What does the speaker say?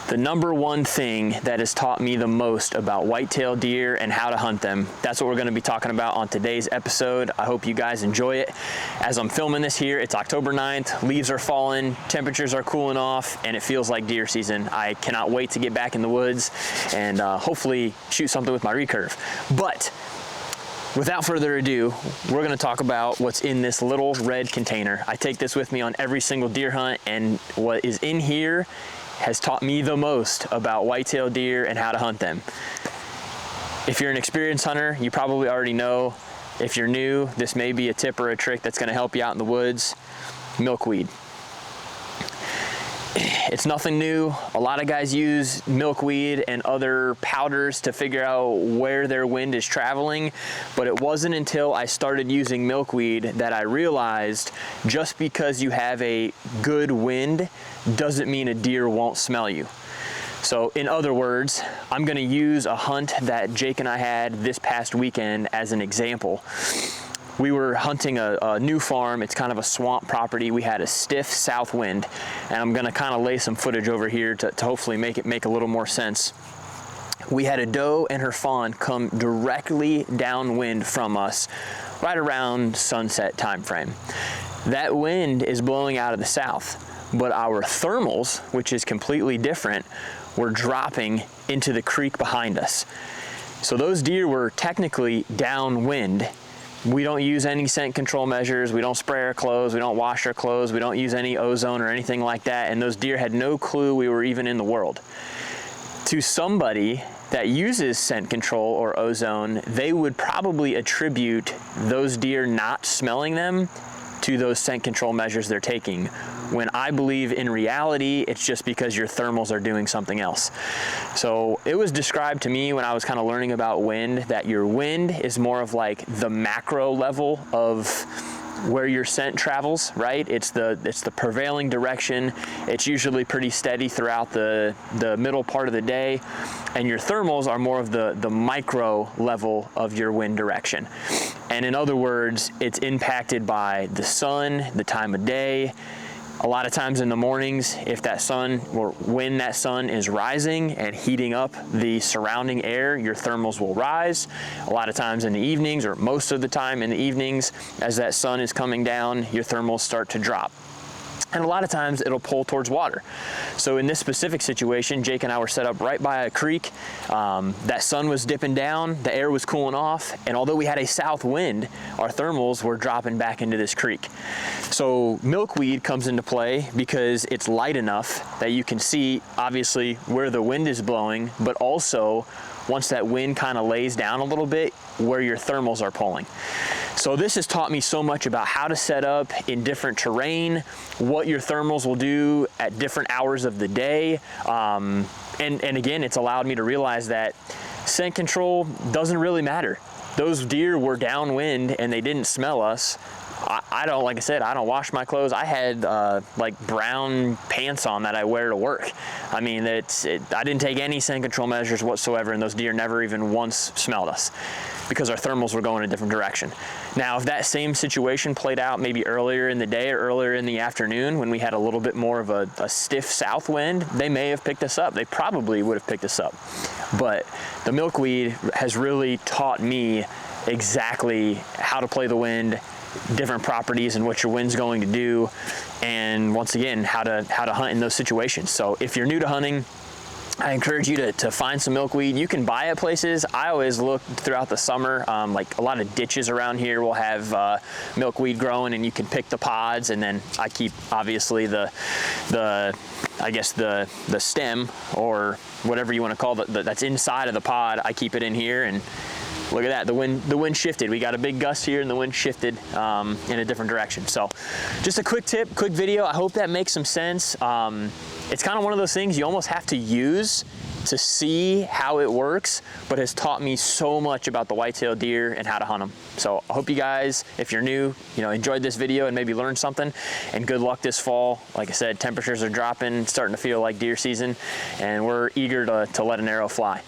The number one thing that has taught me the most about white-tailed deer and how to hunt them, that's what we're going to be talking about on today's episode. I hope you guys enjoy it. As I'm filming this here, it's October 9th, leaves are falling, temperatures are cooling off, and it feels like deer season. I cannot wait to get back in the woods and hopefully shoot something with my recurve. But without further ado, we're going to talk about what's in this little red container. I take this with me on every single deer hunt, and what is in here has taught me the most about white-tailed deer and how to hunt them. If you're an experienced hunter, you probably already know. If you're new, this may be a tip or a trick that's going to help you out in the woods. Milkweed. It's nothing new. A lot of guys use milkweed and other powders to figure out where their wind is traveling, but it wasn't until I started using milkweed that I realized just because you have a good wind doesn't mean a deer won't smell you. So in other words, I'm gonna use a hunt that Jake and I had this past weekend as an example. We were hunting a new farm. It's kind of a swamp property. We had a stiff south wind, and I'm gonna kind of lay some footage over here to hopefully make it make a little more sense. We had a doe and her fawn come directly downwind from us right around sunset time frame. That wind is blowing out of the south, but our thermals, which is completely different, were dropping into the creek behind us. So those deer were technically downwind. We don't use any scent control measures. We don't spray our clothes. We don't wash our clothes. We don't use any ozone or anything like that. And those deer had no clue we were even in the world. To somebody that uses scent control or ozone, they would probably attribute those deer not smelling them to those scent control measures they're taking, when I believe in reality it's just because your thermals are doing something else. So it was described to me when I was kind of learning about wind that your wind is more of like the macro level of where your scent travels, right? It's the prevailing direction. It's usually pretty steady throughout the middle part of the day, and your thermals are more of the micro level of your wind direction. And in other words, it's impacted by the sun, the time of day. A lot of times in the mornings, if that sun, or when that sun is rising and heating up the surrounding air, your thermals will rise. A lot of times in the evenings, or most of the time in the evenings, as that sun is coming down, your thermals start to drop. And a lot of times it'll pull towards water. So in this specific situation, Jake and I were set up right by a creek. That sun was dipping down, the air was cooling off, and although we had a south wind, our thermals were dropping back into this creek. So milkweed comes into play because it's light enough that you can see obviously where the wind is blowing, but also once that wind kind of lays down a little bit, where your thermals are pulling. So this has taught me so much about how to set up in different terrain, what your thermals will do at different hours of the day. And again, it's allowed me to realize that scent control doesn't really matter. Those deer were downwind and they didn't smell us. I don't, like I said, I don't wash my clothes. I had like brown pants on that I wear to work. I mean, I didn't take any scent control measures whatsoever, and those deer never even once smelled us because our thermals were going a different direction. Now, if that same situation played out maybe earlier in the day or earlier in the afternoon when we had a little bit more of a stiff south wind, they may have picked us up. They probably would have picked us up. But the milkweed has really taught me exactly how to play the wind, different properties and what your wind's going to do, and once again, how to hunt in those situations. So if you're new to hunting, I encourage you to find some milkweed. You can buy it places. I always look throughout the summer, like a lot of ditches around here will have milkweed growing, and you can pick the pods, and then I keep obviously the stem, or whatever you want to call that's inside of the pod. I keep it in here, and look at that, the wind shifted. We got a big gust here and the wind shifted in a different direction. So just a quick tip, quick video. I hope that makes some sense. It's kind of one of those things you almost have to use to see how it works, but has taught me so much about the white-tailed deer and how to hunt them. So I hope you guys, if you're new, enjoyed this video and maybe learned something, and good luck this fall. Like I said, temperatures are dropping, starting to feel like deer season, and we're eager to let an arrow fly.